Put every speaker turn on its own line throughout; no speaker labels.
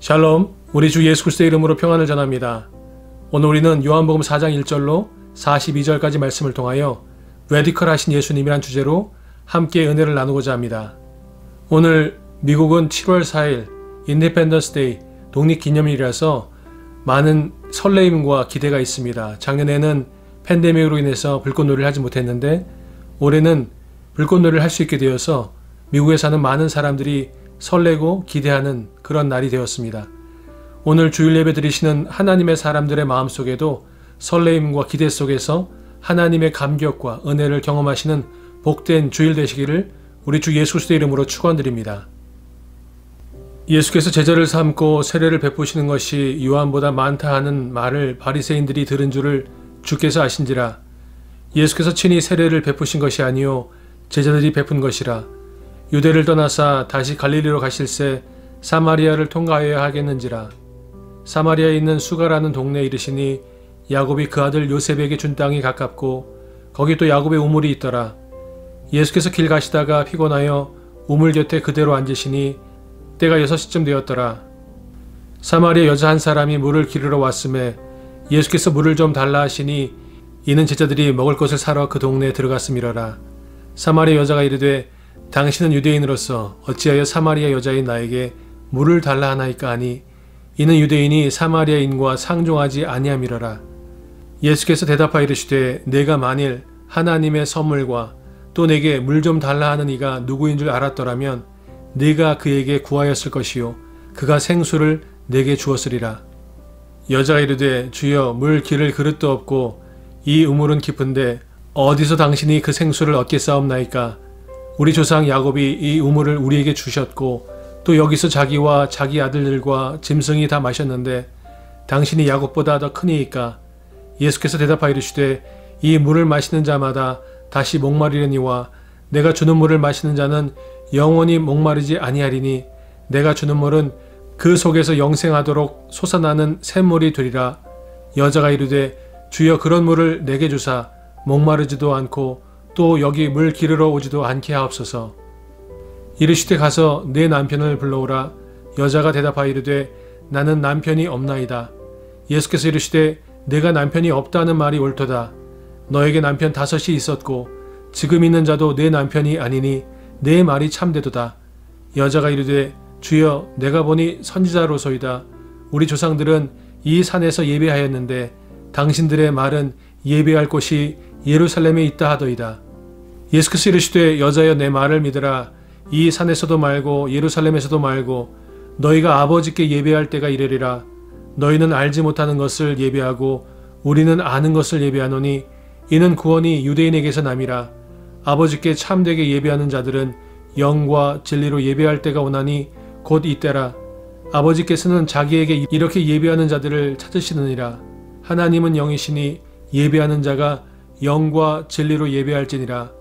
샬롬, 우리 주 예수 그리스도의 이름으로 평안을 전합니다. 오늘 우리는 요한복음 4장 1절로 42절까지 말씀을 통하여 레디컬하신 예수님이란 주제로 함께 은혜를 나누고자 합니다. 오늘 미국은 7월 4일 인디펜던스 데이 독립기념일이라서 많은 설레임과 기대가 있습니다. 작년에는 팬데믹으로 인해서 불꽃놀이를 하지 못했는데 올해는 불꽃놀이를 할 수 있게 되어서 미국에 사는 많은 사람들이 설레고 기대하는 그런 날이 되었습니다. 오늘 주일 예배 드리시는 하나님의 사람들의 마음속에도 설레임과 기대 속에서 하나님의 감격과 은혜를 경험하시는 복된 주일 되시기를 우리 주 예수 그리스도의 이름으로 축원드립니다. 예수께서 제자를 삼고 세례를 베푸시는 것이 요한보다 많다 하는 말을 바리새인들이 들은 줄을 주께서 아신지라. 예수께서 친히 세례를 베푸신 것이 아니요 제자들이 베푼 것이라. 유대를 떠나사 다시 갈릴리로 가실새 사마리아를 통과하여야 하겠는지라. 사마리아에 있는 수가라는 동네에 이르시니 야곱이 그 아들 요셉에게 준 땅이 가깝고 거기 또 야곱의 우물이 있더라. 예수께서 길 가시다가 피곤하여 우물 곁에 그대로 앉으시니 때가 6시쯤 되었더라. 사마리아 여자 한 사람이 물을 기르러 왔음에 예수께서 물을 좀 달라 하시니 이는 제자들이 먹을 것을 사러 그 동네에 들어갔음이러라. 사마리아 여자가 이르되 당신은 유대인으로서 어찌하여 사마리아 여자인 나에게 물을 달라 하나이까 하니 이는 유대인이 사마리아인과 상종하지 아니함이러라. 예수께서 대답하여 이르시되 내가 만일 하나님의 선물과 또 내게 물 좀 달라 하는 이가 누구인 줄 알았더라면 네가 그에게 구하였을 것이요 그가 생수를 내게 주었으리라. 여자가 이르되 주여 물 기를 그릇도 없고 이 우물은 깊은데 어디서 당신이 그 생수를 얻겠사옵나이까. 우리 조상 야곱이 이 우물을 우리에게 주셨고 또 여기서 자기와 자기 아들들과 짐승이 다 마셨는데 당신이 야곱보다 더 크니이까. 예수께서 대답하여 이르시되 이 물을 마시는 자마다 다시 목마르려니와 내가 주는 물을 마시는 자는 영원히 목마르지 아니하리니 내가 주는 물은 그 속에서 영생하도록 솟아나는 샘물이 되리라. 여자가 이르되 주여 그런 물을 내게 주사 목마르지도 않고 또 여기 물 기르러 오지도 않게 하옵소서. 이르시되 가서 내 남편을 불러오라. 여자가 대답하여 이르되 나는 남편이 없나이다. 예수께서 이르시되 내가 남편이 없다는 말이 옳도다. 너에게 남편 5이 있었고 지금 있는 자도 내 남편이 아니니 내 말이 참되도다. 여자가 이르되 주여 내가 보니 선지자로소이다. 우리 조상들은 이 산에서 예배하였는데 당신들의 말은 예배할 곳이 예루살렘에 있다 하더이다. 예수께서 이르시되 여자여 내 말을 믿으라. 이 산에서도 말고 예루살렘에서도 말고 너희가 아버지께 예배할 때가 이르리라. 너희는 알지 못하는 것을 예배하고 우리는 아는 것을 예배하노니 이는 구원이 유대인에게서 남이라. 아버지께 참되게 예배하는 자들은 영과 진리로 예배할 때가 오나니 곧 이때라. 아버지께서는 자기에게 이렇게 예배하는 자들을 찾으시느니라. 하나님은 영이시니 예배하는 자가 영과 진리로 예배할지니라.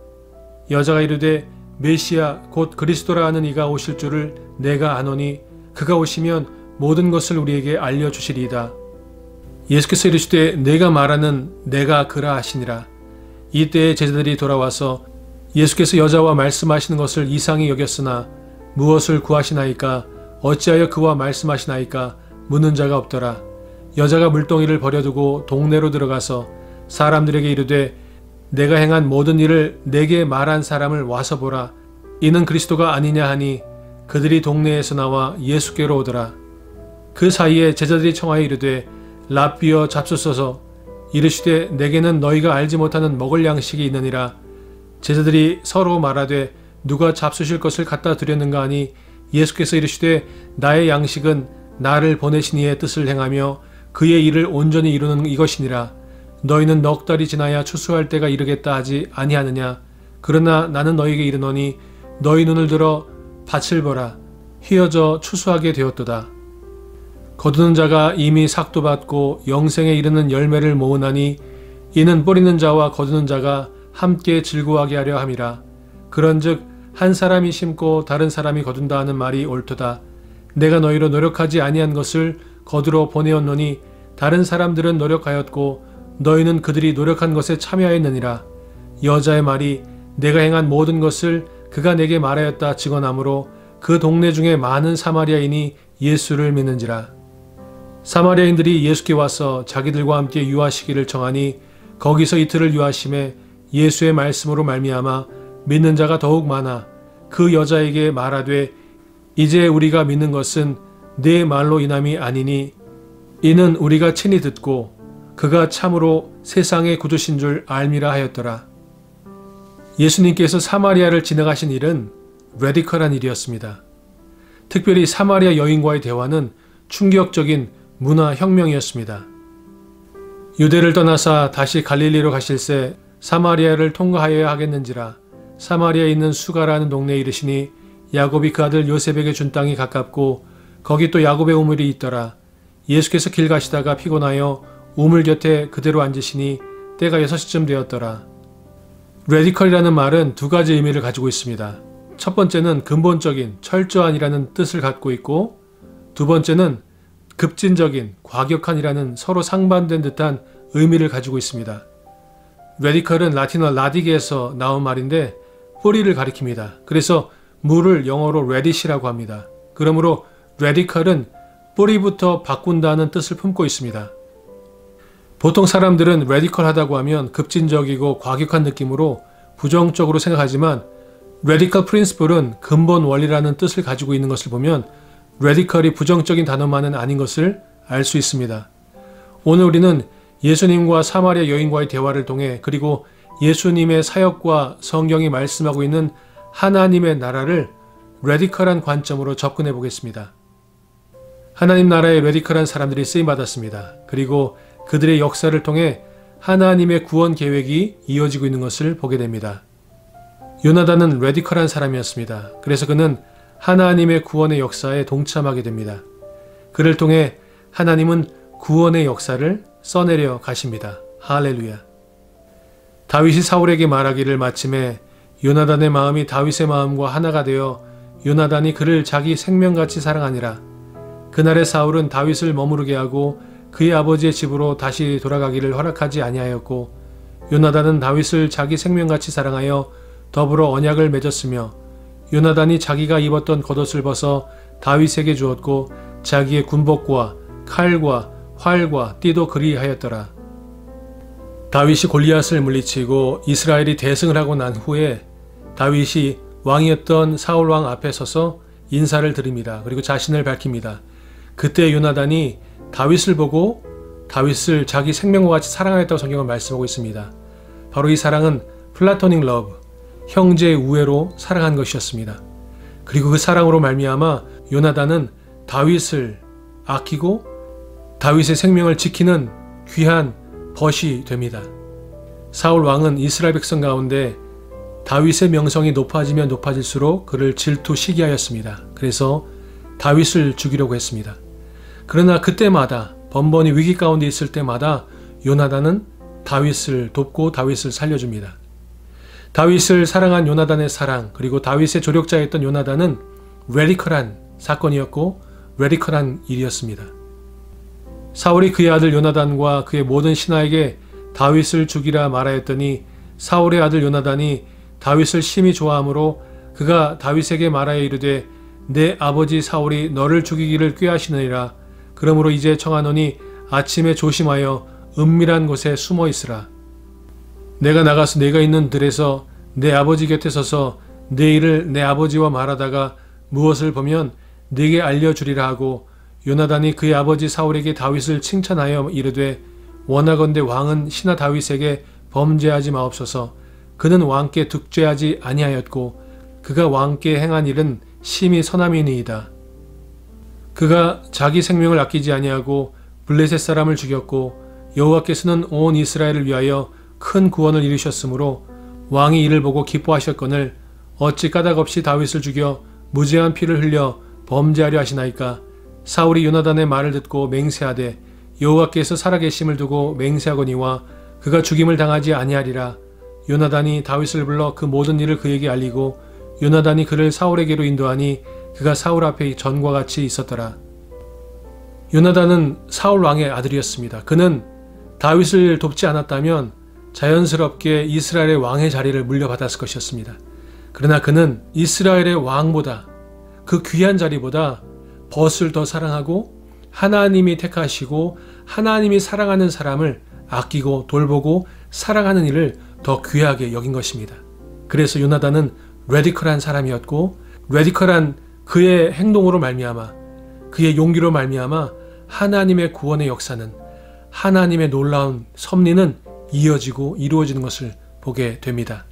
여자가 이르되 메시아 곧 그리스도라 하는 이가 오실 줄을 내가 아노니 그가 오시면 모든 것을 우리에게 알려주시리이다. 예수께서 이르시되 내가 말하는 내가 그라 하시니라. 이때에 제자들이 돌아와서 예수께서 여자와 말씀하시는 것을 이상히 여겼으나 무엇을 구하시나이까 어찌하여 그와 말씀하시나이까 묻는 자가 없더라. 여자가 물동이를 버려두고 동네로 들어가서 사람들에게 이르되 내가 행한 모든 일을 내게 말한 사람을 와서 보라. 이는 그리스도가 아니냐 하니 그들이 동네에서 나와 예수께로 오더라. 그 사이에 제자들이 청하여 이르되 랍비여 잡수소서. 이르시되 내게는 너희가 알지 못하는 먹을 양식이 있느니라. 제자들이 서로 말하되 누가 잡수실 것을 갖다 드렸는가 하니 예수께서 이르시되 나의 양식은 나를 보내신 이의 뜻을 행하며 그의 일을 온전히 이루는 이것이니라. 너희는 넉 달이 지나야 추수할 때가 이르겠다 하지 아니하느냐. 그러나 나는 너희에게 이르노니 너희 눈을 들어 밭을 보라. 휘어져 추수하게 되었도다. 거두는 자가 이미 삭도 받고 영생에 이르는 열매를 모으나니 이는 뿌리는 자와 거두는 자가 함께 즐거워하게 하려 함이라. 그런즉 한 사람이 심고 다른 사람이 거둔다 하는 말이 옳도다. 내가 너희로 노력하지 아니한 것을 거두러 보내었노니 다른 사람들은 노력하였고 너희는 그들이 노력한 것에 참여하였느니라. 여자의 말이 내가 행한 모든 것을 그가 내게 말하였다 증언하므로 그 동네 중에 많은 사마리아인이 예수를 믿는지라. 사마리아인들이 예수께 와서 자기들과 함께 유하시기를 청하니 거기서 이틀을 유하심에 예수의 말씀으로 말미암아 믿는 자가 더욱 많아 그 여자에게 말하되 이제 우리가 믿는 것은 네 말로 인함이 아니니 이는 우리가 친히 듣고 그가 참으로 세상의 구주신 줄 알미라 하였더라. 예수님께서 사마리아를 지나가신 일은 레디컬한 일이었습니다. 특별히 사마리아 여인과의 대화는 충격적인 문화혁명이었습니다. 유대를 떠나사 다시 갈릴리로 가실새 사마리아를 통과하여야 하겠는지라 사마리아에 있는 수가라는 동네에 이르시니 야곱이 그 아들 요셉에게 준 땅이 가깝고 거기 또 야곱의 우물이 있더라. 예수께서 길 가시다가 피곤하여 우물 곁에 그대로 앉으시니 때가 6시쯤 되었더라. 레디컬이라는 말은 두 가지 의미를 가지고 있습니다. 첫 번째는 근본적인, 철저한이라는 뜻을 갖고 있고 두 번째는 급진적인, 과격한이라는 서로 상반된 듯한 의미를 가지고 있습니다. 레디컬은 라틴어 라디게에서 나온 말인데 뿌리를 가리킵니다. 그래서 물을 영어로 레디시라고 합니다. 그러므로 레디컬은 뿌리부터 바꾼다는 뜻을 품고 있습니다. 보통 사람들은 레디컬하다고 하면 급진적이고 과격한 느낌으로 부정적으로 생각하지만 레디컬 프린시플은 근본 원리라는 뜻을 가지고 있는 것을 보면 레디컬이 부정적인 단어만은 아닌 것을 알 수 있습니다. 오늘 우리는 예수님과 사마리아 여인과의 대화를 통해 그리고 예수님의 사역과 성경이 말씀하고 있는 하나님의 나라를 레디컬한 관점으로 접근해 보겠습니다. 하나님 나라에 레디컬한 사람들이 쓰임받았습니다. 그리고 그들의 역사를 통해 하나님의 구원 계획이 이어지고 있는 것을 보게 됩니다. 요나단은 레디컬한 사람이었습니다. 그래서 그는 하나님의 구원의 역사에 동참하게 됩니다. 그를 통해 하나님은 구원의 역사를 써내려 가십니다. 할렐루야. 다윗이 사울에게 말하기를 마침에 요나단의 마음이 다윗의 마음과 하나가 되어 요나단이 그를 자기 생명같이 사랑하니라. 그날의 사울은 다윗을 머무르게 하고 그의 아버지의 집으로 다시 돌아가기를 허락하지 아니하였고 요나단은 다윗을 자기 생명같이 사랑하여 더불어 언약을 맺었으며 요나단이 자기가 입었던 겉옷을 벗어 다윗에게 주었고 자기의 군복과 칼과 활과 띠도 그리하였더라. 다윗이 골리앗을 물리치고 이스라엘이 대승을 하고 난 후에 다윗이 왕이었던 사울 왕 앞에 서서 인사를 드립니다. 그리고 자신을 밝힙니다. 그때 요나단이 다윗을 보고 다윗을 자기 생명과 같이 사랑하였다고 성경은 말씀하고 있습니다. 바로 이 사랑은 플라토닉 러브, 형제의 우애로 사랑한 것이었습니다. 그리고 그 사랑으로 말미암아 요나단은 다윗을 아끼고 다윗의 생명을 지키는 귀한 벗이 됩니다. 사울 왕은 이스라엘 백성 가운데 다윗의 명성이 높아지면 높아질수록 그를 질투시게 하였습니다. 그래서 다윗을 죽이려고 했습니다. 그러나 그때마다 번번이 위기 가운데 있을 때마다 요나단은 다윗을 돕고 다윗을 살려줍니다. 다윗을 사랑한 요나단의 사랑, 그리고 다윗의 조력자였던 요나단은 레디컬한 사건이었고 레디컬한 일이었습니다. 사울이 그의 아들 요나단과 그의 모든 신하에게 다윗을 죽이라 말하였더니 사울의 아들 요나단이 다윗을 심히 좋아하므로 그가 다윗에게 말하여 이르되 내 아버지 사울이 너를 죽이기를 꾀하시느니라. 그러므로 이제 청하노니 아침에 조심하여 은밀한 곳에 숨어 있으라. 내가 나가서 내가 있는 들에서 내 아버지 곁에 서서 내 일을 내 아버지와 말하다가 무엇을 보면 네게 알려주리라 하고 요나단이 그의 아버지 사울에게 다윗을 칭찬하여 이르되 원하건대 왕은 신하 다윗에게 범죄하지 마옵소서. 그는 왕께 득죄하지 아니하였고 그가 왕께 행한 일은 심히 선함이니이다. 그가 자기 생명을 아끼지 아니하고 블레셋 사람을 죽였고 여호와께서는 온 이스라엘을 위하여 큰 구원을 이루셨으므로 왕이 이를 보고 기뻐하셨거늘 어찌 까닭없이 다윗을 죽여 무죄한 피를 흘려 범죄하려 하시나이까. 사울이 요나단의 말을 듣고 맹세하되 여호와께서 살아계심을 두고 맹세하거니와 그가 죽임을 당하지 아니하리라. 요나단이 다윗을 불러 그 모든 일을 그에게 알리고 요나단이 그를 사울에게로 인도하니 그가 사울 앞에 전과 같이 있었더라. 요나단은 사울 왕의 아들이었습니다. 그는 다윗을 돕지 않았다면 자연스럽게 이스라엘의 왕의 자리를 물려받았을 것이었습니다. 그러나 그는 이스라엘의 왕보다 그 귀한 자리보다 벗을 더 사랑하고 하나님이 택하시고 하나님이 사랑하는 사람을 아끼고 돌보고 사랑하는 일을 더 귀하게 여긴 것입니다. 그래서 요나단은 레디컬한 사람이었고 레디컬한 그의 행동으로 말미암아 그의 용기로 말미암아 하나님의 구원의 역사는 하나님의 놀라운 섭리는 이어지고 이루어지는 것을 보게 됩니다.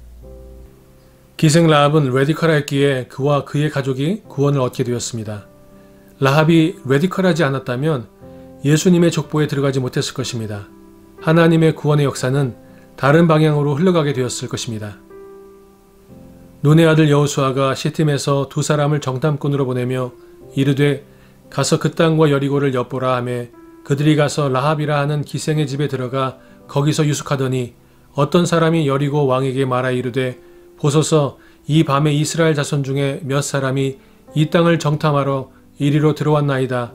기생 라합은 레디컬했기에 그와 그의 가족이 구원을 얻게 되었습니다. 라합이 레디컬하지 않았다면 예수님의 족보에 들어가지 못했을 것입니다. 하나님의 구원의 역사는 다른 방향으로 흘러가게 되었을 것입니다. 눈의 아들 여호수아가 시팀에서 두 사람을 정탐꾼으로 보내며 이르되 가서 그 땅과 여리고를 엿보라 하매 그들이 가서 라합이라 하는 기생의 집에 들어가 거기서 유숙하더니 어떤 사람이 여리고 왕에게 말하 이르되 보소서 이 밤에 이스라엘 자손 중에 몇 사람이 이 땅을 정탐하러 이리로 들어왔나이다.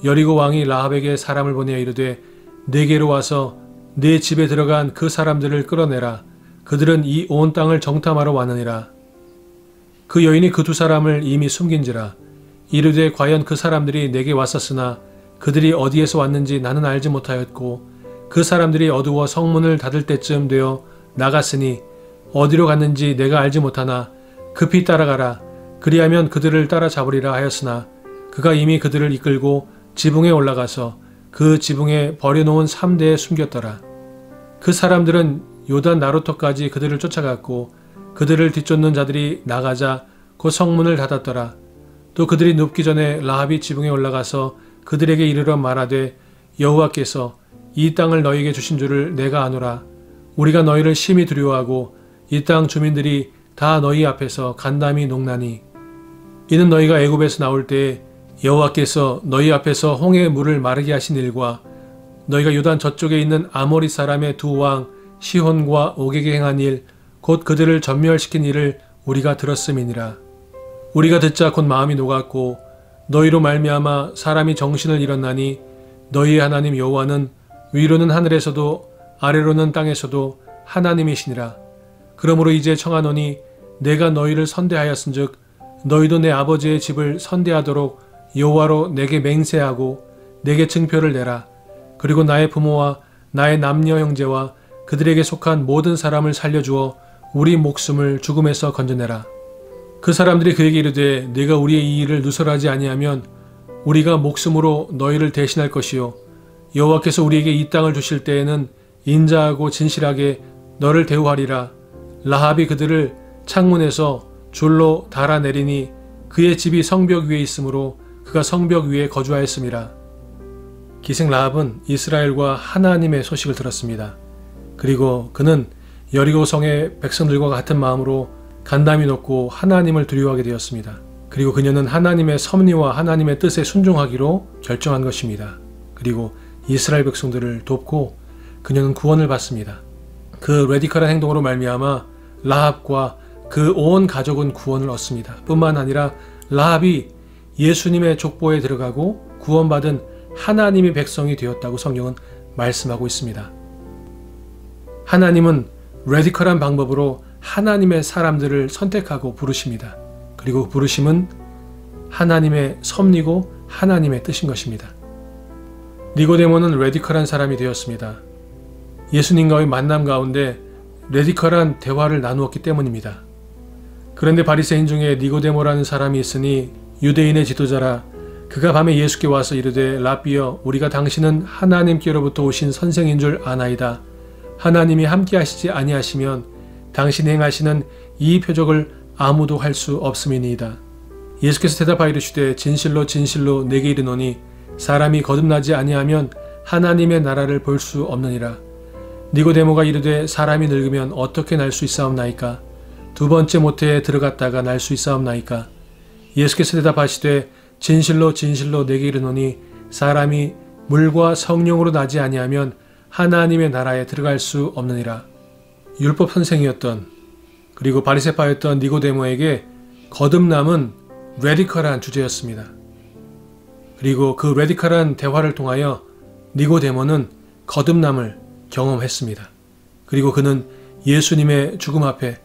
여리고 왕이 라합에게 사람을 보내어 이르되 내게로 와서 내 집에 들어간 그 사람들을 끌어내라. 그들은 이 온 땅을 정탐하러 왔느니라. 그 여인이 그 두 사람을 이미 숨긴지라. 이르되 과연 그 사람들이 내게 왔었으나 그들이 어디에서 왔는지 나는 알지 못하였고 그 사람들이 어두워 성문을 닫을 때쯤 되어 나갔으니 어디로 갔는지 내가 알지 못하나 급히 따라가라. 그리하면 그들을 따라잡으리라 하였으나 그가 이미 그들을 이끌고 지붕에 올라가서 그 지붕에 버려놓은 3대에 숨겼더라. 그 사람들은 요단 나루터까지 그들을 쫓아갔고 그들을 뒤쫓는 자들이 나가자 곧 성문을 닫았더라. 또 그들이 눕기 전에 라합이 지붕에 올라가서 그들에게 이르러 말하되 여호와께서 이 땅을 너희에게 주신 줄을 내가 아노라. 우리가 너희를 심히 두려워하고 이 땅 주민들이 다 너희 앞에서 간담이 녹나니 이는 너희가 애굽에서 나올 때에 여호와께서 너희 앞에서 홍해의 물을 마르게 하신 일과 너희가 요단 저쪽에 있는 아모리 사람의 두 왕 시혼과 옥에게 행한 일 곧 그들을 전멸시킨 일을 우리가 들었음이니라. 우리가 듣자 곧 마음이 녹았고 너희로 말미암아 사람이 정신을 잃었나니 너희의 하나님 여호와는 위로는 하늘에서도 아래로는 땅에서도 하나님이시니라. 그러므로 이제 청하노니 내가 너희를 선대하였은즉 너희도 내 아버지의 집을 선대하도록 여호와로 내게 맹세하고 내게 증표를 내라. 그리고 나의 부모와 나의 남녀 형제와 그들에게 속한 모든 사람을 살려주어 우리 목숨을 죽음에서 건져내라. 그 사람들이 그에게 이르되 네가 우리의 이 일을 누설하지 아니하면 우리가 목숨으로 너희를 대신할 것이요 여호와께서 우리에게 이 땅을 주실 때에는 인자하고 진실하게 너를 대우하리라. 라합이 그들을 창문에서 줄로 달아내리니 그의 집이 성벽 위에 있으므로 그가 성벽 위에 거주하였음이라. 기생 라합은 이스라엘과 하나님의 소식을 들었습니다. 그리고 그는 여리고 성의 백성들과 같은 마음으로 간담이 높고 하나님을 두려워하게 되었습니다. 그리고 그녀는 하나님의 섭리와 하나님의 뜻에 순종하기로 결정한 것입니다. 그리고 이스라엘 백성들을 돕고 그녀는 구원을 받습니다. 그 레디컬한 행동으로 말미암아 라합과 그 온 가족은 구원을 얻습니다. 뿐만 아니라 라합이 예수님의 족보에 들어가고 구원받은 하나님의 백성이 되었다고 성경은 말씀하고 있습니다. 하나님은 레디컬한 방법으로 하나님의 사람들을 선택하고 부르십니다. 그리고 부르심은 하나님의 섭리고 하나님의 뜻인 것입니다. 니고데모는 레디컬한 사람이 되었습니다. 예수님과의 만남 가운데 레디컬한 대화를 나누었기 때문입니다. 그런데 바리새인 중에 니고데모라는 사람이 있으니 유대인의 지도자라. 그가 밤에 예수께 와서 이르되 라삐여 우리가 당신은 하나님께로부터 오신 선생인 줄 아나이다. 하나님이 함께 하시지 아니하시면 당신이 행하시는 이 표적을 아무도 할 수 없음이니이다. 예수께서 대답하여 이르시되 진실로 진실로 내게 이르노니 사람이 거듭나지 아니하면 하나님의 나라를 볼 수 없느니라. 니고데모가 이르되 사람이 늙으면 어떻게 날 수 있사옵나이까? 두 번째 모태에 들어갔다가 날 수 있사옵나이까? 예수께서 대답하시되 진실로 진실로 내게 이르노니 사람이 물과 성령으로 나지 아니하면 하나님의 나라에 들어갈 수 없느니라. 율법 선생이었던 그리고 바리새파였던 니고데모에게 거듭남은 레디컬한 주제였습니다. 그리고 그 레디컬한 대화를 통하여 니고데모는 거듭남을 경험했습니다. 그리고 그는 예수님의 죽음 앞에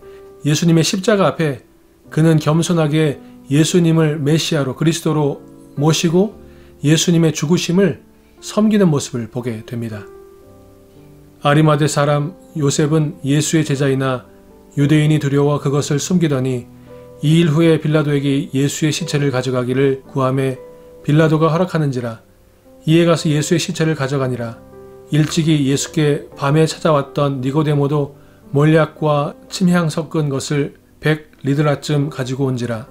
예수님의 십자가 앞에 그는 겸손하게 예수님을 메시아로 그리스도로 모시고 예수님의 죽으심을 섬기는 모습을 보게 됩니다. 아리마대 사람 요셉은 예수의 제자이나 유대인이 두려워 그것을 숨기더니 2일 후에 빌라도에게 예수의 시체를 가져가기를 구하매 빌라도가 허락하는지라. 이에 가서 예수의 시체를 가져가니라. 일찍이 예수께 밤에 찾아왔던 니고데모도 몰약과 침향 섞은 것을 100리드라쯤 가지고 온지라.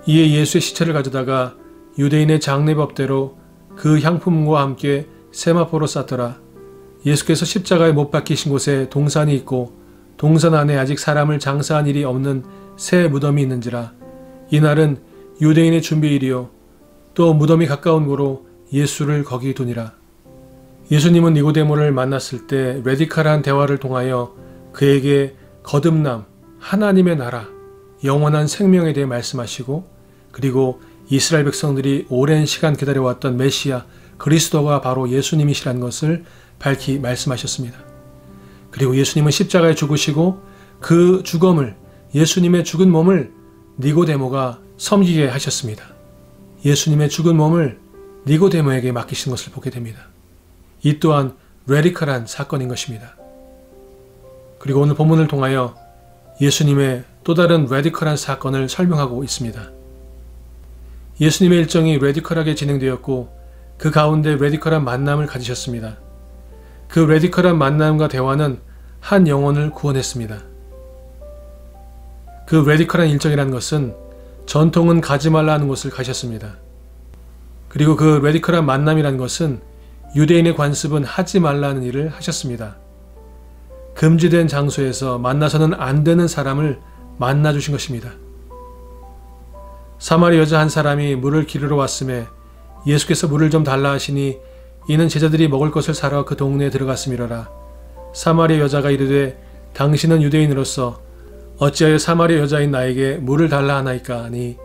이에 예수의 시체를 가져다가 유대인의 장례법대로 그 향품과 함께 세마포로 쌌더라. 예수께서 십자가에 못 박히신 곳에 동산이 있고 동산 안에 아직 사람을 장사한 일이 없는 새 무덤이 있는지라. 이날은 유대인의 준비일이요 또 무덤이 가까운 고로 예수를 거기 두니라. 예수님은 니고데모를 만났을 때 레디칼한 대화를 통하여 그에게 거듭남, 하나님의 나라, 영원한 생명에 대해 말씀하시고 그리고 이스라엘 백성들이 오랜 시간 기다려왔던 메시아 그리스도가 바로 예수님이시라는 것을 밝히 말씀하셨습니다. 그리고 예수님은 십자가에 죽으시고 그 죽음을 예수님의 죽은 몸을 니고데모가 섬기게 하셨습니다. 예수님의 죽은 몸을 니고데모에게 맡기신 것을 보게 됩니다. 이 또한 레디컬한 사건인 것입니다. 그리고 오늘 본문을 통하여 예수님의 또 다른 레디컬한 사건을 설명하고 있습니다. 예수님의 일정이 레디컬하게 진행되었고 그 가운데 레디컬한 만남을 가지셨습니다. 그 레디컬한 만남과 대화는 한 영혼을 구원했습니다. 그 레디컬한 일정이라는 것은 전통은 가지 말라 하는 곳을 가셨습니다. 그리고 그 레디컬한 만남이라는 것은 유대인의 관습은 하지 말라는 일을 하셨습니다. 금지된 장소에서 만나서는 안 되는 사람을 만나주신 것입니다. 사마리 여자 한 사람이 물을 기르러 왔음에 예수께서 물을 좀 달라 하시니 이는 제자들이 먹을 것을 사러 그 동네에 들어갔음이러라. 사마리 여자가 이르되 당신은 유대인으로서 어찌하여 사마리아 여자인 나에게 물을 달라 하나이까 하니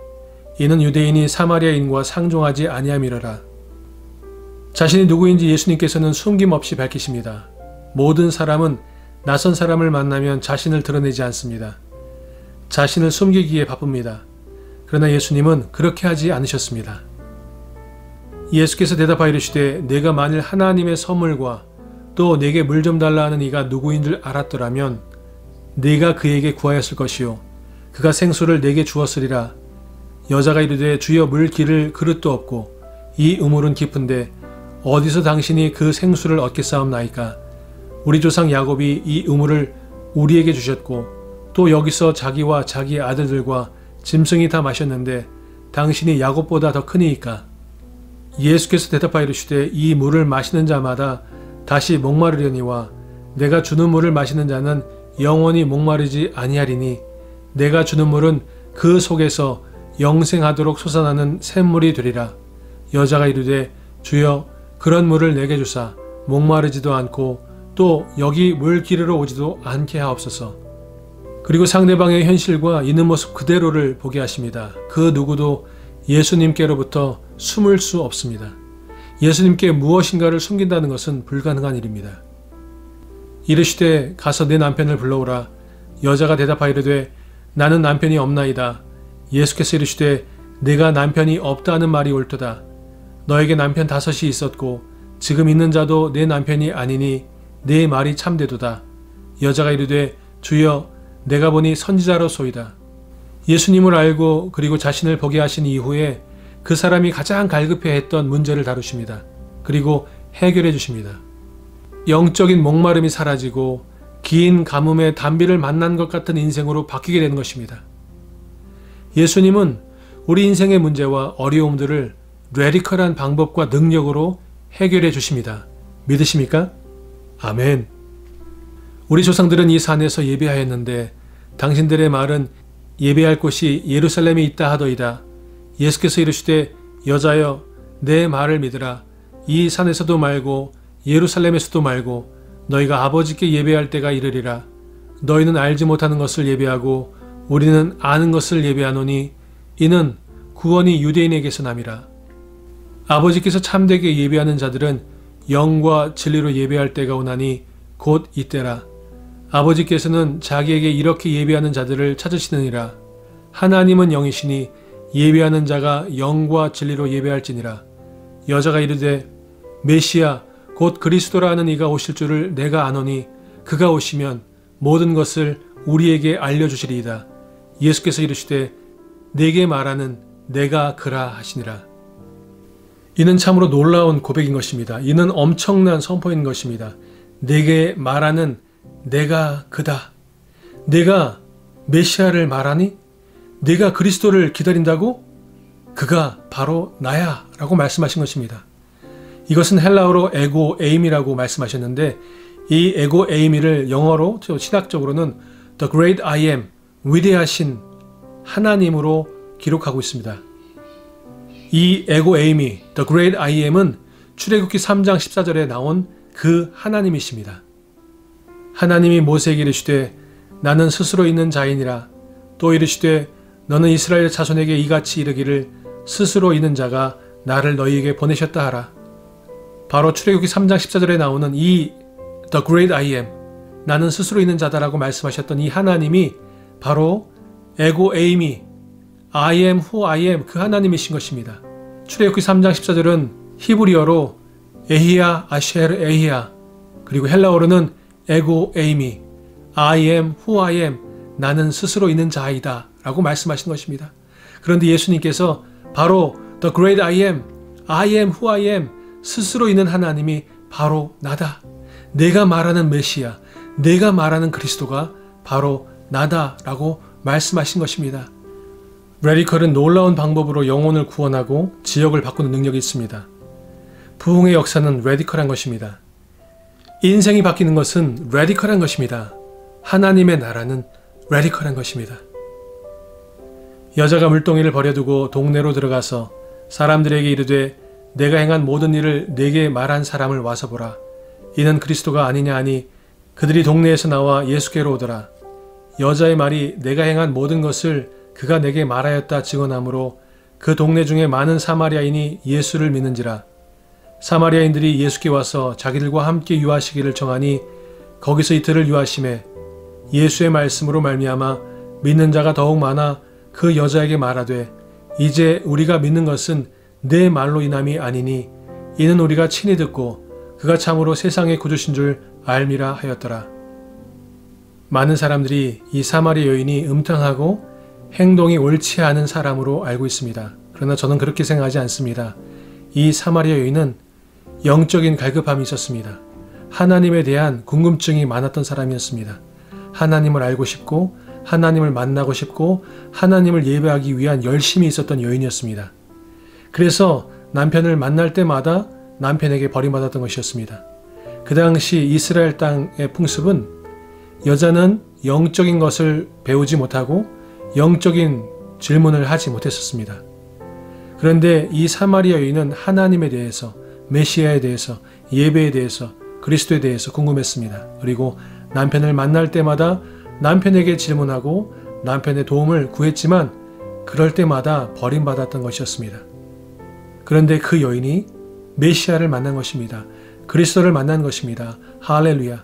이는 유대인이 사마리아인과 상종하지 아니함이러라. 자신이 누구인지 예수님께서는 숨김없이 밝히십니다. 모든 사람은 낯선 사람을 만나면 자신을 드러내지 않습니다. 자신을 숨기기에 바쁩니다. 그러나 예수님은 그렇게 하지 않으셨습니다. 예수께서 대답하여 이르시되 내가 만일 하나님의 선물과 또 내게 물 좀 달라 하는 이가 누구인 줄 알았더라면 네가 그에게 구하였을 것이요 그가 생수를 내게 주었으리라. 여자가 이르되 주여 물 기를 그릇도 없고 이 우물은 깊은데 어디서 당신이 그 생수를 얻겠사옵나이까. 우리 조상 야곱이 이 우물을 우리에게 주셨고 또 여기서 자기와 자기 아들들과 짐승이 다 마셨는데 당신이 야곱보다 더 크니이까. 예수께서 대답하여 이르시되 이 물을 마시는 자마다 다시 목마르려니와 내가 주는 물을 마시는 자는 영원히 목마르지 아니하리니 내가 주는 물은 그 속에서 영생하도록 솟아나는 샘물이 되리라. 여자가 이르되 주여 그런 물을 내게 주사 목마르지도 않고 또 여기 물 기르러 오지도 않게 하옵소서. 그리고 상대방의 현실과 있는 모습 그대로를 보게 하십니다. 그 누구도 예수님께로부터 숨을 수 없습니다. 예수님께 무엇인가를 숨긴다는 것은 불가능한 일입니다. 이르시되 가서 내 남편을 불러오라. 여자가 대답하여 이르되 나는 남편이 없나이다. 예수께서 이르시되 내가 남편이 없다 하는 말이 옳도다. 너에게 남편 5이 있었고 지금 있는 자도 내 남편이 아니니 내 말이 참되도다. 여자가 이르되 주여 내가 보니 선지자로소이다. 예수님을 알고 그리고 자신을 보게 하신 이후에 그 사람이 가장 갈급해했던 문제를 다루십니다. 그리고 해결해 주십니다. 영적인 목마름이 사라지고 긴 가뭄의 단비를 만난 것 같은 인생으로 바뀌게 되는 것입니다. 예수님은 우리 인생의 문제와 어려움들을 레디컬한 방법과 능력으로 해결해 주십니다. 믿으십니까? 아멘. 우리 조상들은 이 산에서 예배하였는데 당신들의 말은 예배할 곳이 예루살렘에 있다 하더이다. 예수께서 이르시되 여자여 내 말을 믿으라. 이 산에서도 말고 예루살렘에서도 말고 너희가 아버지께 예배할 때가 이르리라. 너희는 알지 못하는 것을 예배하고 우리는 아는 것을 예배하노니 이는 구원이 유대인에게서 남이라. 아버지께서 참되게 예배하는 자들은 영과 진리로 예배할 때가 오나니 곧 이때라. 아버지께서는 자기에게 이렇게 예배하는 자들을 찾으시느니라. 하나님은 영이시니 예배하는 자가 영과 진리로 예배할지니라. 여자가 이르되 메시아 곧 그리스도라 하는 이가 오실 줄을 내가 아노니 그가 오시면 모든 것을 우리에게 알려주시리이다. 예수께서 이르시되 내게 말하는 내가 그라 하시니라. 이는 참으로 놀라운 고백인 것입니다. 이는 엄청난 선포인 것입니다. 내게 말하는 내가 그다. 내가 메시아를 말하니? 내가 그리스도를 기다린다고? 그가 바로 나야 라고 말씀하신 것입니다. 이것은 헬라어로 에고 에이미라고 말씀하셨는데 이 에고 에이미를 영어로 신학적으로는 The Great I Am, 위대하신 하나님으로 기록하고 있습니다. 이 에고 에이미, The Great I Am은 출애굽기 3장 14절에 나온 그 하나님이십니다. 하나님이 모세에게 이르시되 나는 스스로 있는 자이니라. 또 이르시되 너는 이스라엘 자손에게 이같이 이르기를 스스로 있는 자가 나를 너희에게 보내셨다 하라. 바로 출애굽기 3장 14절에 나오는 이 The Great I Am, 나는 스스로 있는 자다라고 말씀하셨던 이 하나님이 바로 에고 에이미, I am who I am 그 하나님이신 것입니다. 출애굽기 3장 14절은 히브리어로 에히야 아쉐르 에히야, 그리고 헬라어로는 에고 에이미, I am who I am, 나는 스스로 있는 자이다 라고 말씀하신 것입니다. 그런데 예수님께서 바로 The Great I Am, I am who I am, 스스로 있는 하나님이 바로 나다. 내가 말하는 메시아, 내가 말하는 그리스도가 바로 나다 라고 말씀하신 것입니다. 레디컬은 놀라운 방법으로 영혼을 구원하고 지역을 바꾸는 능력이 있습니다. 부흥의 역사는 레디컬한 것입니다. 인생이 바뀌는 것은 레디컬한 것입니다. 하나님의 나라는 레디컬한 것입니다. 여자가 물동이를 버려두고 동네로 들어가서 사람들에게 이르되 내가 행한 모든 일을 내게 말한 사람을 와서 보라. 이는 그리스도가 아니냐 하니 그들이 동네에서 나와 예수께로 오더라. 여자의 말이 내가 행한 모든 것을 그가 내게 말하였다 증언하므로 그 동네 중에 많은 사마리아인이 예수를 믿는지라. 사마리아인들이 예수께 와서 자기들과 함께 유하시기를 정하니 거기서 이틀을 유하심에 예수의 말씀으로 말미암아 믿는 자가 더욱 많아 그 여자에게 말하되 이제 우리가 믿는 것은 내 말로 인함이 아니니 이는 우리가 친히 듣고 그가 참으로 세상의 구주신 줄 알미라 하였더라. 많은 사람들이 이 사마리아 여인이 음탕하고 행동이 옳지 않은 사람으로 알고 있습니다. 그러나 저는 그렇게 생각하지 않습니다. 이 사마리아 여인은 영적인 갈급함이 있었습니다. 하나님에 대한 궁금증이 많았던 사람이었습니다. 하나님을 알고 싶고 하나님을 만나고 싶고 하나님을 예배하기 위한 열심이 있었던 여인이었습니다. 그래서 남편을 만날 때마다 남편에게 버림받았던 것이었습니다. 그 당시 이스라엘 땅의 풍습은 여자는 영적인 것을 배우지 못하고 영적인 질문을 하지 못했었습니다. 그런데 이 사마리아 여인은 하나님에 대해서, 메시아에 대해서, 예배에 대해서, 그리스도에 대해서 궁금했습니다. 그리고 남편을 만날 때마다 남편에게 질문하고 남편의 도움을 구했지만 그럴 때마다 버림받았던 것이었습니다. 그런데 그 여인이 메시아를 만난 것입니다. 그리스도를 만난 것입니다. 할렐루야.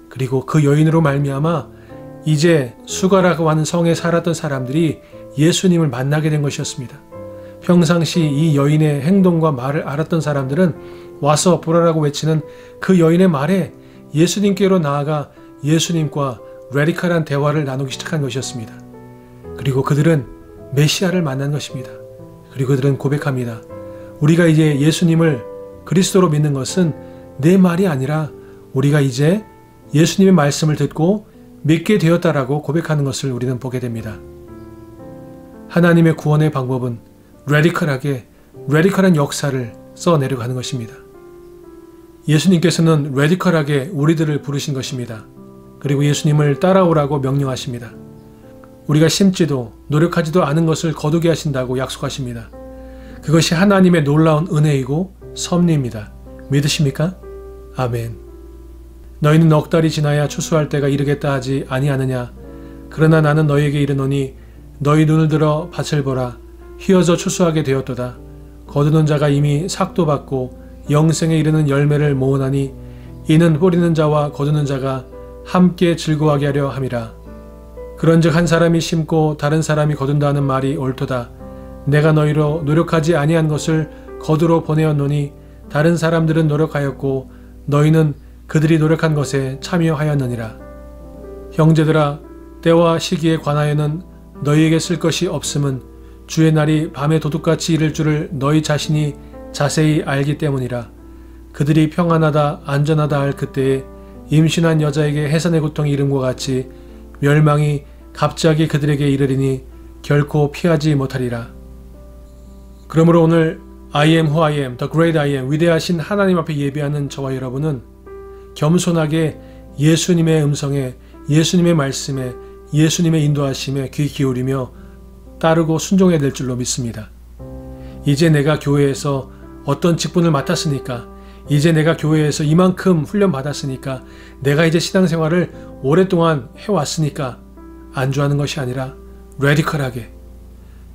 그리고 그 여인으로 말미암아 이제 수가라고 하는 성에 살았던 사람들이 예수님을 만나게 된 것이었습니다. 평상시 이 여인의 행동과 말을 알았던 사람들은 와서 보라라고 외치는 그 여인의 말에 예수님께로 나아가 예수님과 레디컬한 대화를 나누기 시작한 것이었습니다. 그리고 그들은 메시아를 만난 것입니다. 그리고 그들은 고백합니다. 우리가 이제 예수님을 그리스도로 믿는 것은 내 말이 아니라 우리가 이제 예수님의 말씀을 듣고 믿게 되었다라고 고백하는 것을 우리는 보게 됩니다. 하나님의 구원의 방법은 레디컬한 역사를 써내려가는 것입니다. 예수님께서는 레디컬하게 우리들을 부르신 것입니다. 그리고 예수님을 따라오라고 명령하십니다. 우리가 심지도 노력하지도 않은 것을 거두게 하신다고 약속하십니다. 그것이 하나님의 놀라운 은혜이고 섭리입니다. 믿으십니까? 아멘. 너희는 넉 달이 지나야 추수할 때가 이르겠다 하지 아니하느냐. 그러나 나는 너희에게 이르노니 너희 눈을 들어 밭을 보라. 휘어져 추수하게 되었도다. 거두는 자가 이미 삭도 받고 영생에 이르는 열매를 모으나니 이는 뿌리는 자와 거두는 자가 함께 즐거워하게 하려 함이라. 그런즉 한 사람이 심고 다른 사람이 거둔다는 말이 옳도다. 내가 너희로 노력하지 아니한 것을 거두러 보내었노니 다른 사람들은 노력하였고 너희는 그들이 노력한 것에 참여하였느니라. 형제들아, 때와 시기에 관하여는 너희에게 쓸 것이 없음은 주의 날이 밤에 도둑같이 이를 줄을 너희 자신이 자세히 알기 때문이라. 그들이 평안하다 안전하다 할 그때에 임신한 여자에게 해산의 고통이 이름과 같이 멸망이 갑자기 그들에게 이르리니 결코 피하지 못하리라. 그러므로 오늘 I am who I am, the great I am, 위대하신 하나님 앞에 예배하는 저와 여러분은 겸손하게 예수님의 음성에, 예수님의 말씀에, 예수님의 인도하심에 귀 기울이며 따르고 순종해야 될 줄로 믿습니다. 이제 내가 교회에서 어떤 직분을 맡았으니까, 이제 내가 교회에서 이만큼 훈련 받았으니까, 내가 이제 신앙생활을 오랫동안 해왔으니까 안주하는 것이 아니라 레디컬하게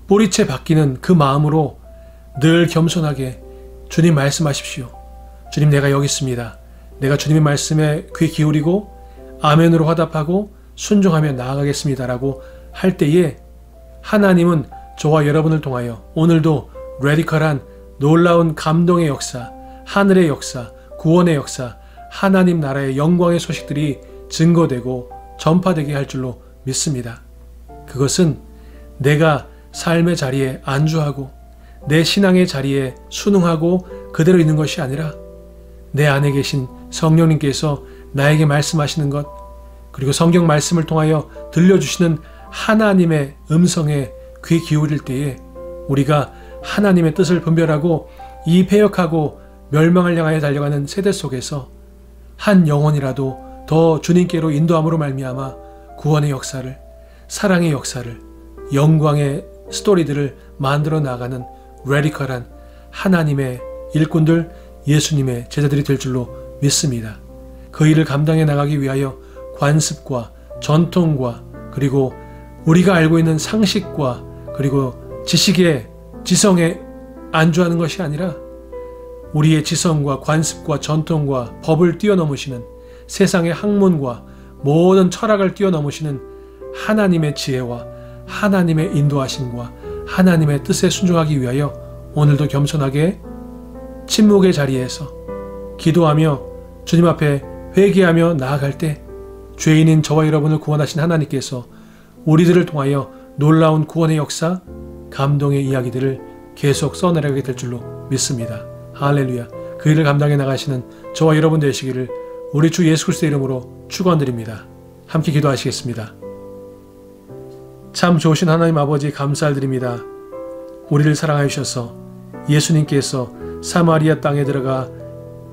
뿌리채 바뀌는 그 마음으로 늘 겸손하게 주님 말씀하십시오. 주님, 내가 여기 있습니다. 내가 주님의 말씀에 귀 기울이고 아멘으로 화답하고 순종하며 나아가겠습니다라고 할 때에 하나님은 저와 여러분을 통하여 오늘도 레디컬한 놀라운 감동의 역사, 하늘의 역사, 구원의 역사, 하나님 나라의 영광의 소식들이 증거되고 전파되게 할 줄로 믿습니다. 그것은 내가 삶의 자리에 안주하고 내 신앙의 자리에 순응하고 그대로 있는 것이 아니라 내 안에 계신 성령님께서 나에게 말씀하시는 것, 그리고 성경 말씀을 통하여 들려주시는 하나님의 음성에 귀 기울일 때에 우리가 하나님의 뜻을 분별하고 이 패역하고 멸망을 향하여 달려가는 세대 속에서 한 영혼이라도 더 주님께로 인도함으로 말미암아 구원의 역사를, 사랑의 역사를, 영광의 스토리들을 만들어 나가는 레디컬한 하나님의 일꾼들, 예수님의 제자들이 될 줄로 믿습니다. 그 일을 감당해 나가기 위하여 관습과 전통과 그리고 우리가 알고 있는 상식과 그리고 지식의 지성에 안주하는 것이 아니라 우리의 지성과 관습과 전통과 법을 뛰어넘으시는 세상의 학문과 모든 철학을 뛰어넘으시는 하나님의 지혜와 하나님의 인도하심과 하나님의 뜻에 순종하기 위하여 오늘도 겸손하게 침묵의 자리에서 기도하며 주님 앞에 회개하며 나아갈 때 죄인인 저와 여러분을 구원하신 하나님께서 우리들을 통하여 놀라운 구원의 역사, 감동의 이야기들을 계속 써내려가게 될 줄로 믿습니다. 할렐루야. 그 일을 감당해 나가시는 저와 여러분 되시기를 우리 주 예수 그리스도의 이름으로 축원드립니다. 함께 기도하시겠습니다. 참 좋으신 하나님 아버지 감사드립니다. 우리를 사랑하여 주셔서 예수님께서 사마리아 땅에 들어가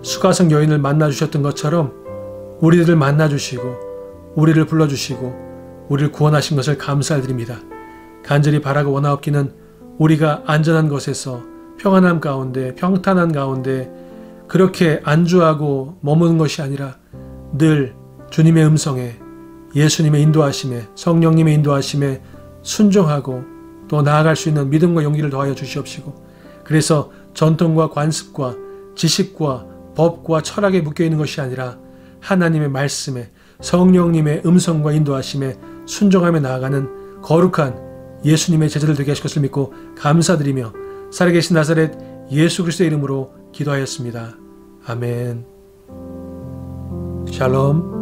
수가성 여인을 만나주셨던 것처럼 우리들을 만나주시고 우리를 불러주시고 우리를 구원하신 것을 감사드립니다. 간절히 바라고 원하옵기는 우리가 안전한 것에서 평안함 가운데 평탄한 가운데 그렇게 안주하고 머무는 것이 아니라 늘 주님의 음성에 예수님의 인도하심에 성령님의 인도하심에 순종하고 또 나아갈 수 있는 믿음과 용기를 더하여 주시옵시고 그래서 전통과 관습과 지식과 법과 철학에 묶여있는 것이 아니라 하나님의 말씀에 성령님의 음성과 인도하심에 순종하며 나아가는 거룩한 예수님의 제자들 되게 하실 것을 믿고 감사드리며 살아계신 나사렛 예수 그리스도의 이름으로 기도하였습니다. 아멘. 샬롬.